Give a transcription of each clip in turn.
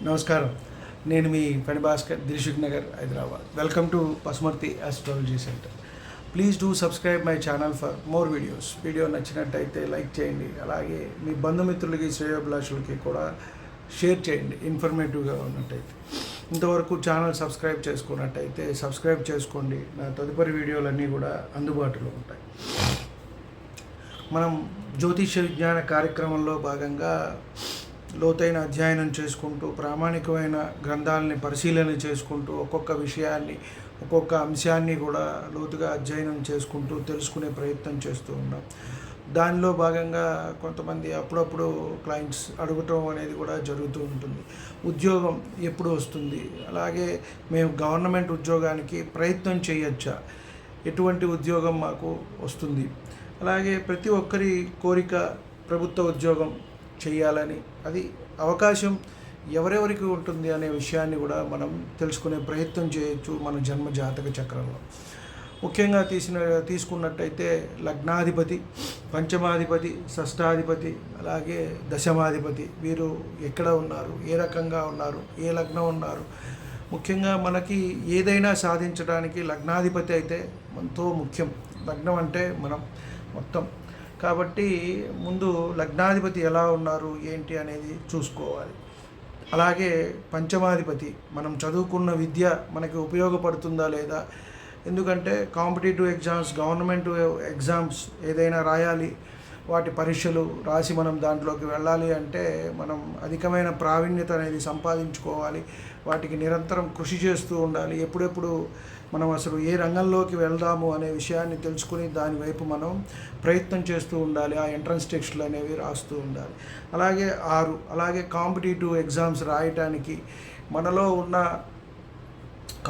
నమస్కారం. నేను మీ Phani Bhaskar, Dilsukhnagar, Hyderabad. Welcome to Pasumarthi astrology centre. Please do subscribe my channel for more videos. Video నచ్చినట్టయితే like చేయండి. అలాగే మీ బంధుమిత్రులకి, శ్రేయోభిలాషులకి కూడా షేర్ చేయండి ఇన్ఫర్మేటివ్గా ఉన్నట్టయితే. ఇంతవరకు ఛానల్ సబ్స్క్రైబ్ చేసుకున్నట్టయితే సబ్స్క్రైబ్ చేసుకోండి. నా తదుపరి వీడియోలన్నీ కూడా అందుబాటులో ఉంటాయి. మనం జ్యోతిష్య విజ్ఞాన కార్యక్రమంలో భాగంగా లోతైన అధ్యయనం చేసుకుంటూ, ప్రామాణికమైన గ్రంథాలని పరిశీలన చేసుకుంటూ, ఒక్కొక్క విషయాన్ని, ఒక్కొక్క అంశాన్ని కూడా లోతుగా అధ్యయనం చేసుకుంటూ తెలుసుకునే ప్రయత్నం చేస్తూ ఉన్నాం. దానిలో భాగంగా కొంతమంది అప్పుడప్పుడు క్లయింట్స్ అడగటం అనేది కూడా జరుగుతూ ఉంటుంది. ఉద్యోగం ఎప్పుడు వస్తుంది, అలాగే మేము గవర్నమెంట్ ఉద్యోగానికి ప్రయత్నం చేయొచ్చా, ఎటువంటి ఉద్యోగం మాకు వస్తుంది, అలాగే ప్రతి ఒక్కరి కోరిక ప్రభుత్వ ఉద్యోగం చేయాలని, అది అవకాశం ఎవరెవరికి ఉంటుంది అనే విషయాన్ని కూడా మనం తెలుసుకునే ప్రయత్నం చేయొచ్చు మన జన్మ జాతక చక్రంలో. ముఖ్యంగా తీసుకున్నట్టయితే లగ్నాధిపతి, పంచమాధిపతి, షష్టాధిపతి, అలాగే దశమాధిపతి వీరు ఎక్కడ ఉన్నారు, ఏ రకంగా ఉన్నారు, ఏ లగ్నం ఉన్నారు. ముఖ్యంగా మనకి ఏదైనా సాధించడానికి లగ్నాధిపతి అయితే ఎంతో ముఖ్యం. లగ్నం అంటే మనం మొత్తం. కాబట్టి ముందు లగ్నాధిపతి ఎలా ఉన్నారు ఏంటి అనేది చూసుకోవాలి. అలాగే పంచమాధిపతి, మనం చదువుకున్న విద్య మనకి ఉపయోగపడుతుందా లేదా. ఎందుకంటే కాంపిటేటివ్ ఎగ్జామ్స్, గవర్నమెంట్ ఎగ్జామ్స్ ఏదైనా రాయాలి, వాటి పరీక్షలు రాసి మనం దాంట్లోకి వెళ్ళాలి అంటే మనం అధికమైన ప్రావీణ్యత అనేది సంపాదించుకోవాలి. వాటికి నిరంతరం కృషి చేస్తూ ఉండాలి. ఎప్పుడెప్పుడు మనం అసలు ఏ రంగంలోకి వెళ్దాము అనే విషయాన్ని తెలుసుకుని దాని వైపు మనం ప్రయత్నం చేస్తూ ఉండాలి. ఆ ఎంట్రన్స్ టెస్టులు అనేవి రాస్తూ ఉండాలి. అలాగే కాంపిటేటివ్ ఎగ్జామ్స్ రాయటానికి మనలో ఉన్న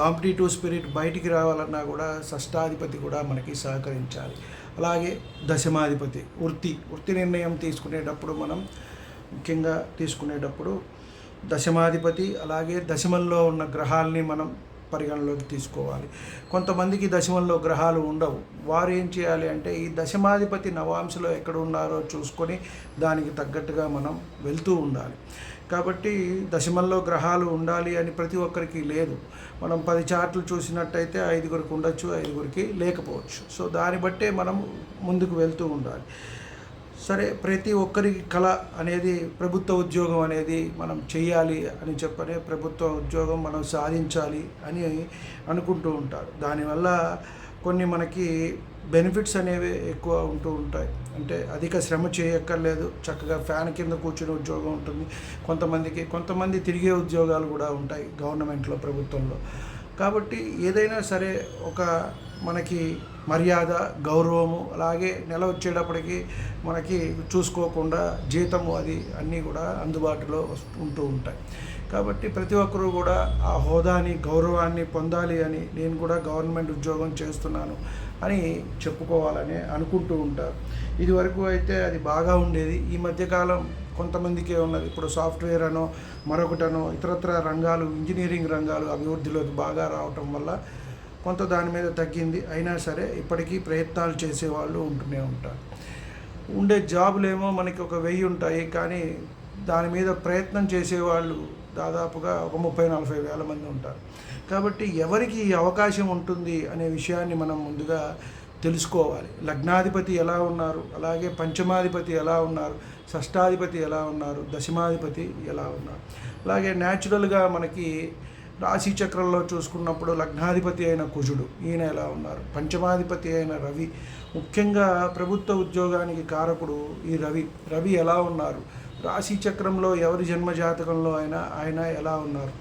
కాంపిటేటివ్ స్పిరిట్ బయటికి రావాలన్నా కూడా షష్టాధిపతి కూడా మనకి సహకరించాలి. అలాగే దశమాధిపతి, వృత్తి నిర్ణయం తీసుకునేటప్పుడు మనం ముఖ్యంగా తీసుకునేటప్పుడు దశమాధిపతి, అలాగే దశమంలో ఉన్న గ్రహాలని మనం పరిగణలోకి తీసుకోవాలి. కొంతమందికి దశమంలో గ్రహాలు ఉండవు. వారు ఏం చేయాలి అంటే ఈ దశమాధిపతి నవాంశలో ఎక్కడ ఉన్నారో చూసుకొని దానికి తగ్గట్టుగా మనం వెళ్తూ ఉండాలి. కాబట్టి దశమంలో గ్రహాలు ఉండాలి అని ప్రతి ఒక్కరికి లేదు. మనం 10 చార్ట్లు చూసినట్టయితే 5గురికి ఉండొచ్చు, 5గురికి లేకపోవచ్చు. సో దాన్ని బట్టే మనం ముందుకు వెళ్తూ ఉండాలి. సరే, ప్రతి ఒక్కరికి కళ అనేది ప్రభుత్వ ఉద్యోగం అనేది మనం చేయాలి అని చెప్పనే ప్రభుత్వ ఉద్యోగం మనం సాధించాలి అని అనుకుంటూ ఉంటారు. దానివల్ల కొన్ని మనకి బెనిఫిట్స్ అనేవి ఎక్కువ ఉంటూ ఉంటాయి. అంటే అధిక శ్రమ చేయక్కర్లేదు, చక్కగా ఫ్యాన్ కింద కూర్చునే ఉద్యోగం ఉంటుంది. కొంతమంది తిరిగే ఉద్యోగాలు కూడా ఉంటాయి గవర్నమెంట్లో, ప్రభుత్వంలో. కాబట్టి ఏదైనా సరే ఒక మనకి మర్యాద, గౌరవము, అలాగే నెల వచ్చేటప్పటికి మనకి చూసుకోకుండా జీతము, అది అన్నీ కూడా అందుబాటులో ఉంటూ ఉంటాయి. కాబట్టి ప్రతి ఒక్కరూ కూడా ఆ హోదాని, గౌరవాన్ని పొందాలి అని, నేను కూడా గవర్నమెంట్ ఉద్యోగం చేస్తున్నాను అని చెప్పుకోవాలని అనుకుంటూ ఉంటారు. ఇదివరకు అయితే అది బాగా ఉండేది. ఈ మధ్యకాలం కొంతమందికే ఉన్నది. ఇప్పుడు సాఫ్ట్వేర్ అనో మరొకటనో ఇతరత్ర రంగాలు, ఇంజనీరింగ్ రంగాలు అభివృద్ధిలోకి బాగా రావటం వల్ల కొంత దాని మీద తగ్గింది. అయినా సరే ఇప్పటికీ ప్రయత్నాలు చేసేవాళ్ళు ఉంటూనే ఉంటారు. ఉండే జాబులేమో మనకి ఒక 1000 ఉంటాయి, కానీ దాని మీద ప్రయత్నం చేసేవాళ్ళు దాదాపుగా ఒక 30-40 వేల మంది ఉంటారు. కాబట్టి ఎవరికి ఈ అవకాశం ఉంటుంది అనే విషయాన్ని మనం ముందుగా తెలుసుకోవాలి. లగ్నాధిపతి ఎలా ఉన్నారు, అలాగే పంచమాధిపతి ఎలా ఉన్నారు, షష్టాధిపతి ఎలా ఉన్నారు, దశమాధిపతి ఎలా ఉన్నారు. అలాగే న్యాచురల్గా మనకి రాశి చక్రంలో చూసుకున్నప్పుడు లగ్నాధిపతి అయిన కుజుడు, ఈయన ఎలా ఉన్నారు, పంచమాధిపతి అయిన రవి, ముఖ్యంగా ప్రభుత్వ ఉద్యోగానికి కారకుడు ఈ రవి ఎలా ఉన్నారు, రాశి చక్రంలో ఎవరి జన్మజాతకంలో అయినా ఆయన ఎలా ఉన్నారు,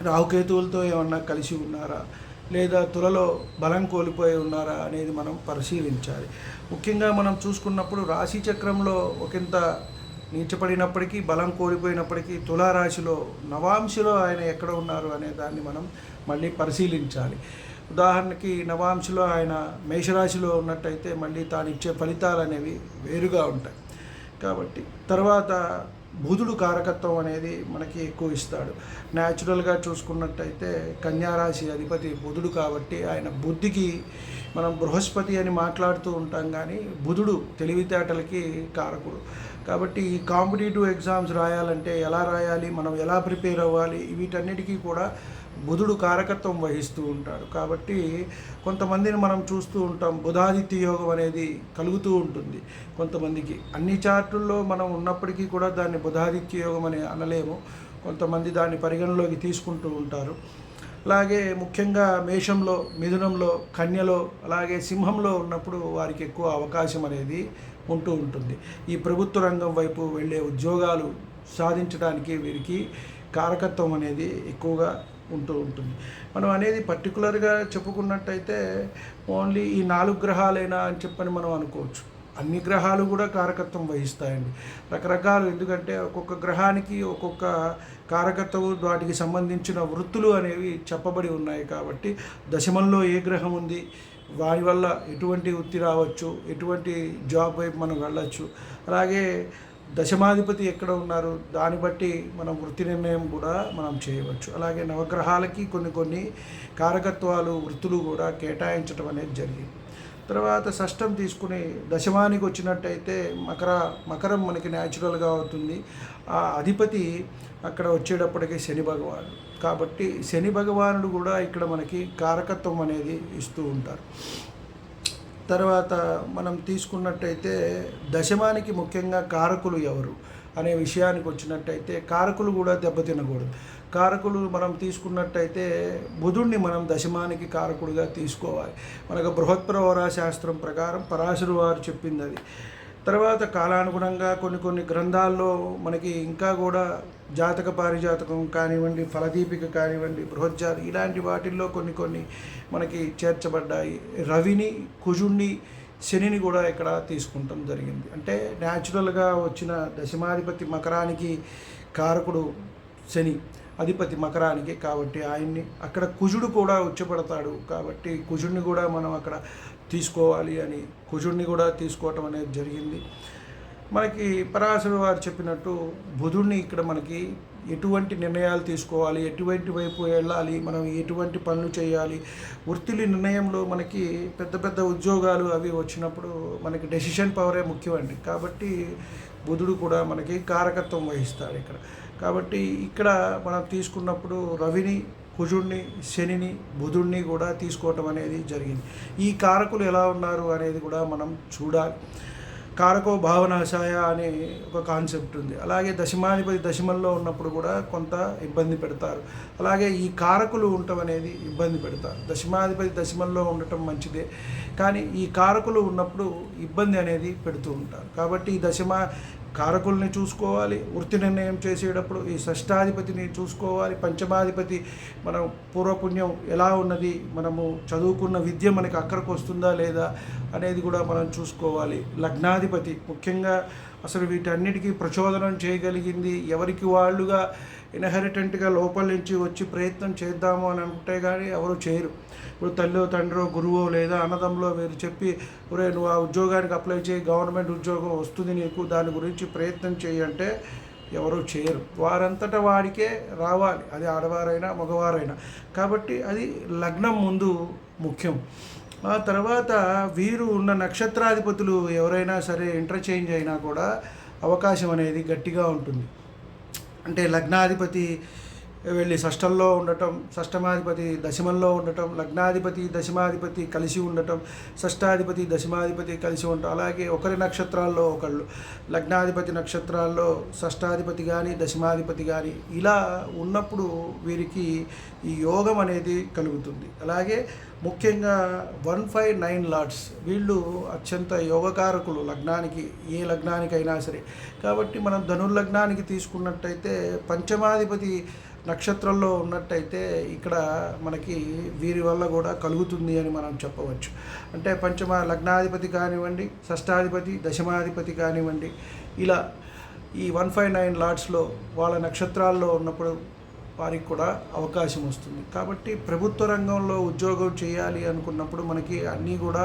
రాహుకేతువులతో ఏమన్నా కలిసి ఉన్నారా, లేదా తులలో బలం కోల్పోయి ఉన్నారా అనేది మనం పరిశీలించాలి. ముఖ్యంగా మనం చూసుకున్నప్పుడు రాశి చక్రంలో ఒకంత నీచపడినప్పటికీ, బలం కోల్పోయినప్పటికీ తులారాశిలో నవాంశలో ఆయన ఎక్కడ ఉన్నారు అనే దాన్ని మనం మళ్ళీ పరిశీలించాలి. ఉదాహరణకి నవాంశలో ఆయన మేషరాశిలో ఉన్నట్టయితే మళ్ళీ తాను ఇచ్చే ఫలితాలు అనేవి వేరుగా ఉంటాయి. కాబట్టి తర్వాత బుధుడు కారకత్వం అనేది మనకి ఎక్కువ ఇస్తాడు. న్యాచురల్గా చూసుకున్నట్టయితే కన్యారాశి అధిపతి బుధుడు కాబట్టి ఆయన బుద్ధికి మనం బృహస్పతి అని మాట్లాడుతూ ఉంటాం, కానీ బుధుడు తెలివితేటలకి కారకుడు. కాబట్టి ఈ కాంపిటేటివ్ ఎగ్జామ్స్ రాయాలంటే ఎలా రాయాలి, మనం ఎలా ప్రిపేర్ అవ్వాలి, వీటన్నిటికీ కూడా బుధుడు కారకత్వం వహిస్తూ ఉంటాడు. కాబట్టి కొంతమందిని మనం చూస్తూ ఉంటాం, బుధాదిత్య యోగం అనేది కలుగుతూ ఉంటుంది కొంతమందికి. అన్ని చార్టుల్లో మనం ఉన్నప్పటికీ కూడా దాన్ని బుధాదిత్య యోగం అని అనలేము. కొంతమంది దాన్ని పరిగణలోకి తీసుకుంటూ ఉంటారు. అలాగే ముఖ్యంగా మేషంలో, మిథునంలో, కన్యలో, అలాగే సింహంలో ఉన్నప్పుడు వారికి ఎక్కువ అవకాశం అనేది ఉంటూ ఉంటుంది. ఈ ప్రభుత్వ రంగం వైపు వెళ్ళే ఉద్యోగాలు సాధించడానికి వీరికి కారకత్వం అనేది ఎక్కువగా ఉంటూ ఉంటుంది. మనం అనేది పర్టికులర్గా చెప్పుకున్నట్టయితే ఓన్లీ ఈ 4 గ్రహాలైనా అని చెప్పని మనం అనుకోవచ్చు. అన్ని గ్రహాలు కూడా కారకత్వం వహిస్తాయండి. రకరకాలు, ఎందుకంటే ఒక్కొక్క గ్రహానికి ఒక్కొక్క కారకత్వం, వాటికి సంబంధించిన వృత్తులు అనేవి చెప్పబడి ఉన్నాయి. కాబట్టి దశమంలో ఏ గ్రహం ఉంది, వారి వల్ల ఎటువంటి వృత్తి రావచ్చు, ఎటువంటి జాబ్ వైపు మనం వెళ్ళచ్చు, అలాగే దశమాధిపతి ఎక్కడ ఉన్నారు దాన్ని బట్టి మనం వృత్తి నిర్ణయం కూడా మనం చేయవచ్చు. అలాగే నవగ్రహాలకి కొన్ని కారకత్వాలు, వృత్తులు కూడా కేటాయించడం అనేది జరిగింది. తర్వాత షష్టం తీసుకుని దశమానికి వచ్చినట్టయితే మకరం మనకి న్యాచురల్గా అవుతుంది. ఆ అధిపతి అక్కడ వచ్చేటప్పటికి శని భగవానుడు. కాబట్టి శని భగవానుడు కూడా ఇక్కడ మనకి కారకత్వం అనేది ఇస్తూ ఉంటారు. తర్వాత మనం తీసుకున్నట్టయితే దశమానికి ముఖ్యంగా కారకులు ఎవరు అనే విషయానికి వచ్చినట్టయితే కారకులు కూడా దెబ్బతినకూడదు. కారకులు మనం తీసుకున్నట్టయితే బుధుడిని మనం దశమానికి కారకుడిగా తీసుకోవాలి. మనకు బృహత్పరవరా శాస్త్రం ప్రకారం పరాశరు వారు చెప్పింది అది. తర్వాత కాలానుగుణంగా కొన్ని గ్రంథాల్లో మనకి ఇంకా కూడా జాతక పారిజాతకం కానివ్వండి, ఫలదీపిక కానివ్వండి, బృహజ్జాతి, ఇలాంటి వాటిల్లో కొన్ని మనకి చేర్చబడ్డాయి. రవిని, కుజుణ్ణి, శనిని కూడా ఇక్కడ తీసుకుంటాం జరిగింది. అంటే న్యాచురల్గా వచ్చిన దశమాధిపతి మకరానికి కారకుడు శని, అధిపతి మకరానికి. కాబట్టి ఆయన్ని అక్కడ కుజుడు కూడా ఉచ్చపడతాడు. కాబట్టి కుజుడిని కూడా మనం అక్కడ తీసుకోవాలి అని కుజుడిని కూడా తీసుకోవటం అనేది జరిగింది. మనకి పరాశరు వారు చెప్పినట్టు బుధుడిని ఇక్కడ మనకి ఎటువంటి నిర్ణయాలు తీసుకోవాలి, ఎటువంటి వైపు వెళ్ళాలి, మనం ఎటువంటి పనులు చేయాలి, వృత్తుల నిర్ణయంలో మనకి పెద్ద ఉద్యోగాలు అవి వచ్చినప్పుడు మనకి డెసిషన్ పవరే ముఖ్యమండి. కాబట్టి బుధుడు కూడా మనకి కారకత్వం వహిస్తాడు ఇక్కడ. కాబట్టి ఇక్కడ మనం తీసుకున్నప్పుడు రవిని, కుజుడిని, శనిని, బుధుడిని కూడా తీసుకోవటం అనేది జరిగింది. ఈ కారకులు ఎలా ఉన్నారు అనేది కూడా మనం చూడాలి. కారకో భావనాశాయ అనే ఒక కాన్సెప్ట్ ఉంది. అలాగే దశమాధిపతి దశమంలో ఉన్నప్పుడు కూడా కొంత ఇబ్బంది పెడతారు. అలాగే ఈ కారకులు ఉండటం అనేది ఇబ్బంది పెడతారు. దశమాధిపతి దశమంలో ఉండటం మంచిదే, కానీ ఈ కారకులు ఉన్నప్పుడు ఇబ్బంది అనేది పెడుతూ ఉంటారు. కాబట్టి ఈ కారకుల్ని చూసుకోవాలి. వృత్తి నిర్ణయం చేసేటప్పుడు ఈ షష్టాధిపతిని చూసుకోవాలి. పంచమాధిపతి మనం పూర్వపుణ్యం ఎలా ఉన్నది, మనము చదువుకున్న విద్య మనకి అక్కడికి వస్తుందా లేదా అనేది కూడా మనం చూసుకోవాలి. లగ్నాధిపతి ముఖ్యంగా అసలు వీటన్నిటికీ ప్రచోదనం చేయగలిగింది ఎవరికి వాళ్ళుగా ఇన్హెరిటెంట్గా లోపల నుంచి వచ్చి ప్రయత్నం చేద్దాము అని అనుకుంటే కానీ ఎవరు చేయరు. ఇప్పుడు తల్లో తండ్రో గురువో లేదా అన్నదమ్ములో వీరు చెప్పి ఒరే నువ్వు ఆ ఉద్యోగానికి అప్లై చేయి, గవర్నమెంట్ ఉద్యోగం వస్తుంది నీకు, దాని గురించి ప్రయత్నం చేయంటే ఎవరు చేయరు. వారంతటా వాడికే రావాలి, అది ఆడవారైనా మగవారైనా. కాబట్టి అది లగ్నం ముందు ముఖ్యం. ఆ తర్వాత వీరు ఉన్న నక్షత్రాధిపతులు ఎవరైనా సరే ఇంటర్చేంజ్ అయినా కూడా అవకాశం అనేది గట్టిగా ఉంటుంది. అంటే లగ్నాధిపతి వెళ్ళి షష్టంలో ఉండటం, షష్టమాధిపతి దశమంలో ఉండటం, లగ్నాధిపతి దశమాధిపతి కలిసి ఉండటం, షష్టాధిపతి దశమాధిపతి కలిసి ఉండటం, అలాగే ఒకరి నక్షత్రాల్లో ఒకళ్ళు, లగ్నాధిపతి నక్షత్రాల్లో షష్టాధిపతి కానీ దశమాధిపతి కానీ ఇలా ఉన్నప్పుడు వీరికి ఈ యోగం అనేది కలుగుతుంది. అలాగే ముఖ్యంగా 159 లార్డ్స్ వీళ్ళు అత్యంత యోగకారకులు లగ్నానికి, ఏ లగ్నానికైనా సరే. కాబట్టి మనం ధనుర్లగ్నానికి తీసుకున్నట్టయితే పంచమాధిపతి నక్షత్రంలో ఉన్నట్టయితే ఇక్కడ మనకి వీరి వల్ల కూడా కలుగుతుంది అని మనం చెప్పవచ్చు. అంటే లగ్నాధిపతి కానివ్వండి, షష్టాధిపతి, దశమాధిపతి కానివ్వండి, ఇలా ఈ 159 లార్డ్స్లో వాళ్ళ నక్షత్రాల్లో ఉన్నప్పుడు వారికి కూడా అవకాశం వస్తుంది. కాబట్టి ప్రభుత్వ రంగంలో ఉద్యోగం చేయాలి అనుకున్నప్పుడు మనకి అన్నీ కూడా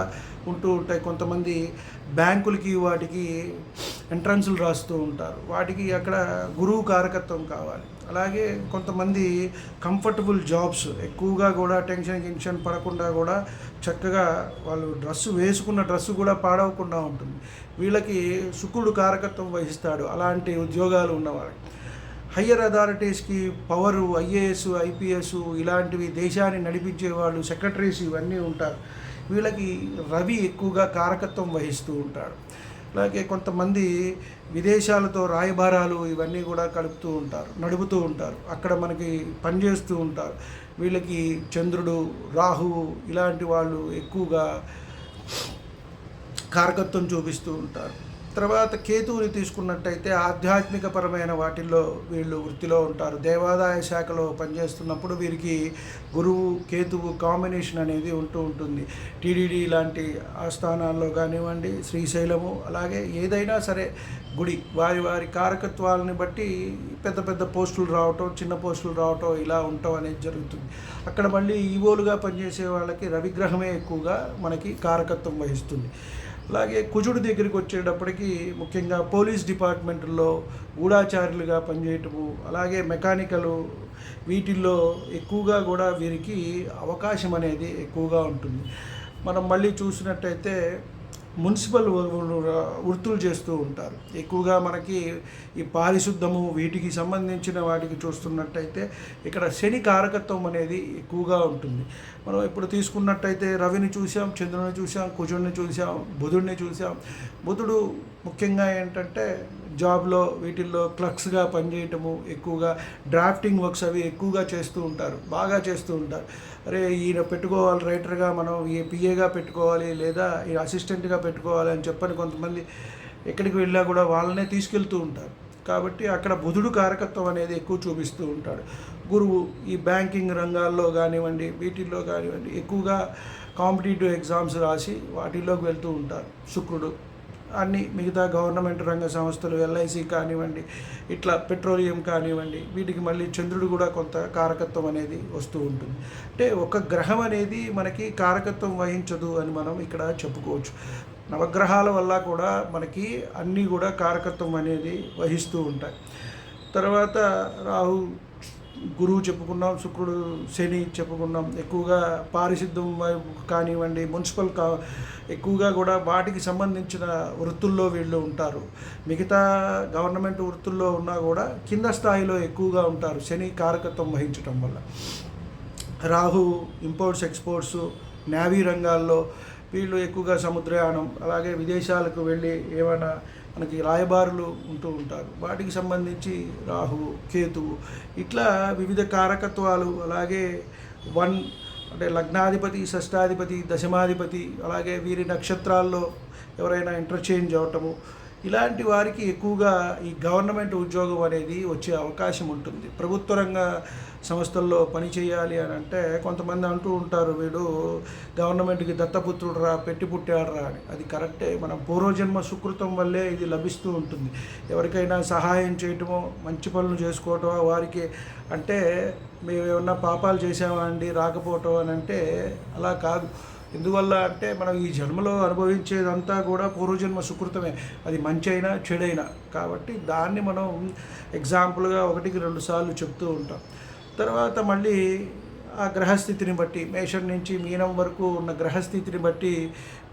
ఉంటూ ఉంటాయి. కొంతమంది బ్యాంకులకి వాటికి ఎంట్రన్స్లు రాస్తూ ఉంటారు, వాటికి అక్కడ గురువు కారకత్వం కావాలి. అలాగే కొంతమంది కంఫర్టబుల్ జాబ్స్, ఎక్కువగా కూడా టెన్షన్ పడకుండా కూడా చక్కగా వాళ్ళు వేసుకున్న డ్రెస్సు కూడా పాడవకుండా ఉంటుంది. వీళ్ళకి శుక్రుడు కారకత్వం వహిస్తాడు అలాంటి ఉద్యోగాలు ఉన్నవాళ్ళకి. హయ్యర్ అథారిటీస్కి పవరు, ఐఏఎస్, ఐపీఎస్ ఇలాంటివి దేశాన్ని నడిపించే వాళ్ళు, సెక్రటరీస్ ఇవన్నీ ఉంటారు. వీళ్ళకి రవి ఎక్కువగా కారకత్వం వహిస్తూ ఉంటాడు. అలాగే కొంతమంది విదేశాలతో రాయబారాలు ఇవన్నీ కూడా నడుపుతూ ఉంటారు, అక్కడ మనకి పనిచేస్తూ ఉంటారు. వీళ్ళకి చంద్రుడు, రాహువు ఇలాంటి వాళ్ళు ఎక్కువగా కారకత్వం చూపిస్తూ ఉంటారు. తర్వాత కేతువుని తీసుకున్నట్టయితే ఆధ్యాత్మికపరమైన వాటిల్లో వీళ్ళు వృత్తిలో ఉంటారు. దేవాదాయ శాఖలో పనిచేస్తున్నప్పుడు వీరికి గురువు కేతువు కాంబినేషన్ అనేది ఉంటుంది. టీటీడీ లాంటి ఆస్థానాల్లో కానివ్వండి, శ్రీశైలము, అలాగే ఏదైనా సరే గుడి వారి కారకత్వాలని బట్టి పెద్ద పెద్ద పోస్టులు రావటం, చిన్న పోస్టులు రావటం ఇలా ఉండటం అనేది జరుగుతుంది. అక్కడ మళ్ళీ ఈవోలుగా పనిచేసే వాళ్ళకి రవిగ్రహమే ఎక్కువగా మనకి కారకత్వం వహిస్తుంది. అలాగే కుజుడి దగ్గరికి వచ్చేటప్పటికి ముఖ్యంగా పోలీస్ డిపార్ట్మెంట్లో గూఢాచారులుగా పనిచేయటము, అలాగే మెకానికల్ వీటిల్లో ఎక్కువగా కూడా వీరికి అవకాశం అనేది ఎక్కువగా ఉంటుంది. మనం మళ్ళీ చూసినట్టయితే మున్సిపల్ వృత్తులు చేస్తూ ఉంటారు. ఎక్కువగా మనకి ఈ పారిశుద్ధము వీటికి సంబంధించిన వాటికి చూస్తున్నట్టయితే ఇక్కడ శని కారకత్వం అనేది ఎక్కువగా ఉంటుంది. మనం ఇప్పుడు తీసుకున్నట్టయితే రవిని చూసాం, చంద్రుని చూసాం, కుజుడిని చూసాం, బుధుడిని చూసాం. బుధుడు ముఖ్యంగా ఏంటంటే జాబ్లో వీటిల్లో క్లర్క్స్గా పనిచేయటము, ఎక్కువగా డ్రాఫ్టింగ్ వర్క్స్ అవి ఎక్కువగా బాగా చేస్తూ ఉంటారు. అరే ఈయన పెట్టుకోవాలి రైటర్గా, మనం ఈ పిఏగా పెట్టుకోవాలి, లేదా ఈ అసిస్టెంట్గా పెట్టుకోవాలి అని చెప్పని కొంతమంది ఎక్కడికి వెళ్ళా కూడా వాళ్ళనే తీసుకెళ్తూ ఉంటారు. కాబట్టి అక్కడ బుధుడు కారకత్వం అనేది ఎక్కువ చూపిస్తూ ఉంటాడు. గురువు ఈ బ్యాంకింగ్ రంగాల్లో కానివ్వండి, వీటిల్లో కానివ్వండి ఎక్కువగా కాంపిటేటివ్ ఎగ్జామ్స్ రాసి వాటిల్లోకి వెళ్తూ ఉంటారు. శుక్రుడు అన్ని మిగతా గవర్నమెంట్ రంగ సంస్థలు, ఎల్ఐసి కానివ్వండి, ఇట్లా పెట్రోలియం కానివ్వండి, వీటికి మళ్ళీ చంద్రుడు కూడా కొంత కారకత్వం అనేది వస్తూ ఉంటుంది. అంటే ఒక గ్రహం అనేది మనకి కారకత్వం వహించదు అని మనం ఇక్కడ చెప్పుకోవచ్చు. నవగ్రహాల వల్ల కూడా మనకి అన్నీ కూడా కారకత్వం అనేది వహిస్తూ ఉంటాయి. తర్వాత రాహు, గురువు చెప్పుకున్నాం, శుక్రుడు, శని చెప్పుకున్నాం. ఎక్కువగా పారిశుద్ధ్యం కానివ్వండి, మున్సిపల్ ఎక్కువగా కూడా వాటికి సంబంధించిన వృత్తుల్లో వీళ్ళు ఉంటారు. మిగతా గవర్నమెంట్ వృత్తుల్లో ఉన్నా కూడా కింద స్థాయిలో ఎక్కువగా ఉంటారు శని కారకత్వం వహించటం వల్ల. రాహు ఇంపోర్ట్స్, ఎక్స్పోర్ట్స్, నేవీ రంగాల్లో వీళ్ళు ఎక్కువగా సముద్రయానం, అలాగే విదేశాలకు వెళ్ళి ఏమైనా మనకి రాయబారులు ఉంటూ ఉంటారు, వాటికి సంబంధించి రాహు, కేతువు ఇట్లా వివిధ కారకత్వాలు. అలాగే అంటే లగ్నాధిపతి, షష్టాధిపతి, దశమాధిపతి, అలాగే వీరి నక్షత్రాల్లో ఎవరైనా ఇంటర్చేంజ్ అవటము, ఇలాంటి వారికి ఎక్కువగా ఈ గవర్నమెంట్ ఉద్యోగం అనేది వచ్చే అవకాశం ఉంటుంది. ప్రభుత్వ రంగ సంస్థల్లో పని చేయాలి అని అంటే కొంతమంది అంటూ ఉంటారు, వీడు గవర్నమెంట్కి దత్తపుత్రుడు రా, పెట్టి పుట్టాడు రా అని. అది కరెక్టే, మన పూర్వజన్మ సుకృతం వల్లే ఇది లభిస్తూ ఉంటుంది. ఎవరికైనా సహాయం చేయటమో, మంచి పనులు చేసుకోవటమో వారికి, అంటే మేము ఏమన్నా పాపాలు చేసామా అండి రాకపోవటం అని అంటే అలా కాదు. ఎందువల్ల అంటే మనం ఈ జన్మలో అనుభవించేదంతా కూడా పూర్వజన్మ సుకృతమే, అది మంచి అయినా చెడైనా. కాబట్టి దాన్ని మనం ఎగ్జాంపుల్గా 1-2 సార్లు చెప్తూ ఉంటాం. తర్వాత మళ్ళీ ఆ గ్రహస్థితిని బట్టి, మేషం నుంచి మీనం వరకు ఉన్న గ్రహస్థితిని బట్టి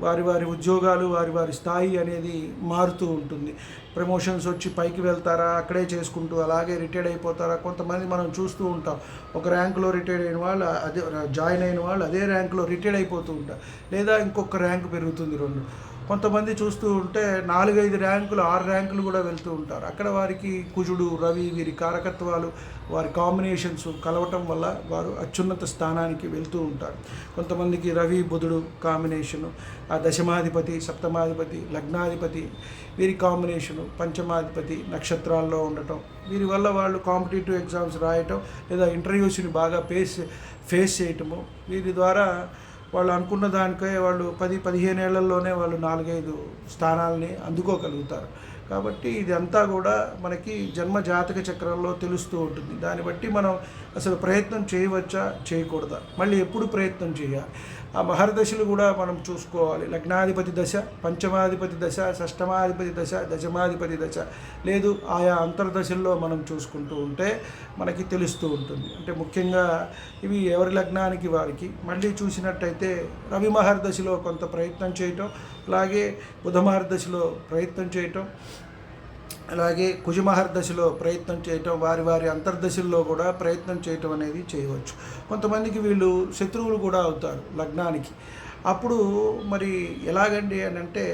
వారి ఉద్యోగాలు, వారి స్థాయి అనేది మారుతూ ఉంటుంది. ప్రమోషన్స్ వచ్చి పైకి వెళ్తారా, అక్కడే చేసుకుంటూ అలాగే రిటైర్డ్ అయిపోతారా. కొంతమంది మనం చూస్తూ ఉంటాం, ఒక ర్యాంకులో రిటైర్డ్ అయిన వాళ్ళు, అదే జాయిన్ అయిన వాళ్ళు అదే ర్యాంకులో రిటైర్డ్ అయిపోతూ ఉంటారు, లేదా ఇంకొక ర్యాంకు పెరుగుతుంది 2. కొంతమంది చూస్తూ ఉంటే 4-5 ర్యాంకులు, 6 ర్యాంకులు కూడా వెళ్తూ ఉంటారు. అక్కడ వారికి కుజుడు, రవి వీరి కారకత్వాలు, వారి కాంబినేషన్స్ కలవటం వల్ల వారు అత్యున్నత స్థానానికి వెళ్తూ ఉంటారు. కొంతమందికి రవి, బుధుడు కాంబినేషను, ఆ దశమాధిపతి, సప్తమాధిపతి, లగ్నాధిపతి వీరి కాంబినేషను, పంచమాధిపతి నక్షత్రాల్లో ఉండటం, వీరి వల్ల వాళ్ళు కాంపిటేటివ్ ఎగ్జామ్స్ రాయటం, లేదా ఇంటర్వ్యూస్ని బాగా ఫేస్ చేయటము, వీరి ద్వారా వాళ్ళు అనుకున్న దానికే వాళ్ళు 10-15 ఏళ్లలోనే వాళ్ళు 4-5 స్థానాలని అందుకోగలుగుతారు. కాబట్టి ఇదంతా కూడా మనకి జన్మ జాతక చక్రంలో తెలుస్తూ ఉంటుంది. దాన్ని బట్టి మనం అసలు ప్రయత్నం చేయవచ్చా చేయకూడదా, మళ్ళీ ఎప్పుడు ప్రయత్నం చేయాలి, ఆ మహర్దశలు కూడా మనం చూసుకోవాలి. లగ్నాధిపతి దశ, పంచమాధిపతి దశ, షష్టమాధిపతి దశ, దశమాధిపతి దశ, లేదు ఆయా అంతర్దశల్లో మనం చూసుకుంటూ ఉంటే మనకి తెలుస్తూ ఉంటుంది. అంటే ముఖ్యంగా ఇవి ఎవరి లగ్నానికి వారికి. మళ్ళీ చూసినట్టయితే రవి మహర్దశలో కొంత ప్రయత్నం చేయటం, అలాగే బుధ మహర్దశలో ప్రయత్నం చేయటం, అలాగే కుజమహర్దశలో ప్రయత్నం చేయటం, వారి వారి అంతర్దశల్లో కూడా ప్రయత్నం చేయటం అనేది చేయవచ్చు. కొంతమందికి వీళ్ళు శత్రువులు కూడా అవుతారు లగ్నానికి. అప్పుడు మరి ఎలాగండి అని అంటే,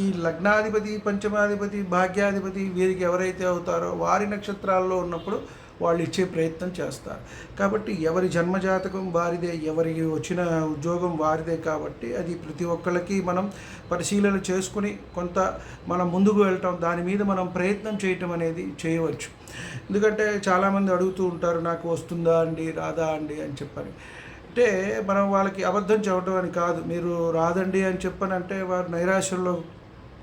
ఈ లగ్నాధిపతి, పంచమాధిపతి, భాగ్యాధిపతి వీరికి ఎవరైతే అవుతారో వారి నక్షత్రాల్లో ఉన్నప్పుడు వాళ్ళు ఇచ్చే ప్రయత్నం చేస్తారు. కాబట్టి ఎవరి జన్మజాతకం వారిదే, ఎవరికి వచ్చిన ఉద్యోగం వారిదే. కాబట్టి అది ప్రతి ఒక్కళ్ళకి మనం పరిశీలన చేసుకుని కొంత మనం ముందుకు వెళ్ళటం, దాని మీద మనం ప్రయత్నం చేయటం అనేది చేయవచ్చు. ఎందుకంటే చాలామంది అడుగుతూ ఉంటారు, నాకు వస్తుందా అండి, రాదా అండి అని చెప్పని. అంటే మనం వాళ్ళకి అబద్ధం చెప్పడం అని కాదు. మీరు రాదండి అని చెప్పనంటే వారు నైరాశ్యంలో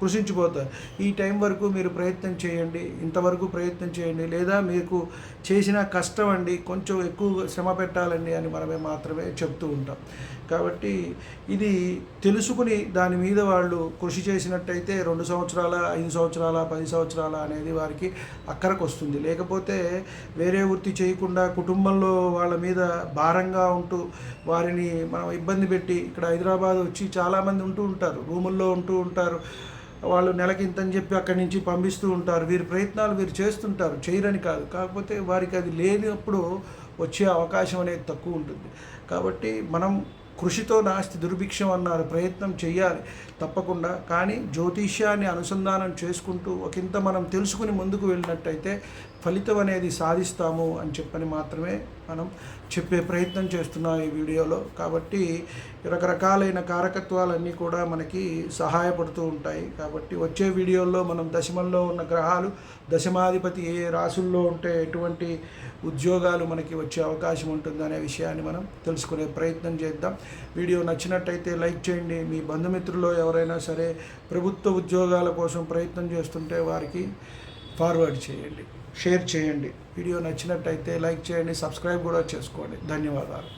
కృషించిపోతారు. ఈ టైం వరకు మీరు ప్రయత్నం చేయండి, ఇంతవరకు ప్రయత్నం చేయండి, లేదా మీకు చేసిన కష్టం అండి, కొంచెం ఎక్కువ శ్రమ పెట్టాలండి అని మనమే మాత్రమే చెప్తూ ఉంటాం. కాబట్టి ఇది తెలుసుకుని దాని మీద వాళ్ళు కృషి చేసినట్టయితే 2 సంవత్సరాల, 5 సంవత్సరాల, 10 సంవత్సరాల అనేది వారికి అక్కరకు వస్తుంది. లేకపోతే వేరే వృత్తి చేయకుండా కుటుంబంలో వాళ్ళ మీద భారంగా ఉంటూ వారిని మనం ఇబ్బంది పెట్టి, ఇక్కడ హైదరాబాద్ వచ్చి చాలామంది ఉంటూ ఉంటారు, రూముల్లో ఉంటూ ఉంటారు. వాళ్ళు నెలకి ఇంతని చెప్పి అక్కడి నుంచి పంపిస్తూ ఉంటారు. వీరి ప్రయత్నాలు వీరు చేస్తుంటారు, చేయరని కాదు. కాకపోతే వారికి అది లేనప్పుడు వచ్చే అవకాశం అనేది తక్కువ ఉంటుంది. కాబట్టి మనం కృషితో నాస్తి దుర్భిక్షం అన్నారు, ప్రయత్నం చేయాలి తప్పకుండా. కానీ జ్యోతిష్యాన్ని అనుసంధానం చేసుకుంటూ ఒకంత మనం తెలుసుకుని ముందుకు వెళ్ళినట్టయితే ఫలితం అనేది సాధిస్తాము అని చెప్పని మాత్రమే మనం చెప్పే ప్రయత్నం చేస్తున్నాం ఈ వీడియోలో. కాబట్టి రకరకాలైన కారకత్వాలన్నీ కూడా మనకి సహాయపడుతూ ఉంటాయి. కాబట్టి వచ్చే వీడియోల్లో మనం దశమంలో ఉన్న గ్రహాలు, దశమాధిపతి ఏ రాసుల్లో ఉంటే ఎటువంటి ఉద్యోగాలు మనకి వచ్చే అవకాశం ఉంటుందనే విషయాన్ని మనం తెలుసుకునే ప్రయత్నం చేద్దాం. వీడియో నచ్చినట్టయితే లైక్ చేయండి. మీ బంధుమిత్రుల్లో ఎవరైనా సరే ప్రభుత్వ ఉద్యోగాల కోసం ప్రయత్నం చేస్తుంటే వారికి ఫార్వర్డ్ చేయండి, షేర్ చేయండి. వీడియో నచ్చినట్టయితే లైక్ చేయండి, సబ్స్క్రైబ్ కూడా చేసుకోండి. ధన్యవాదాలు.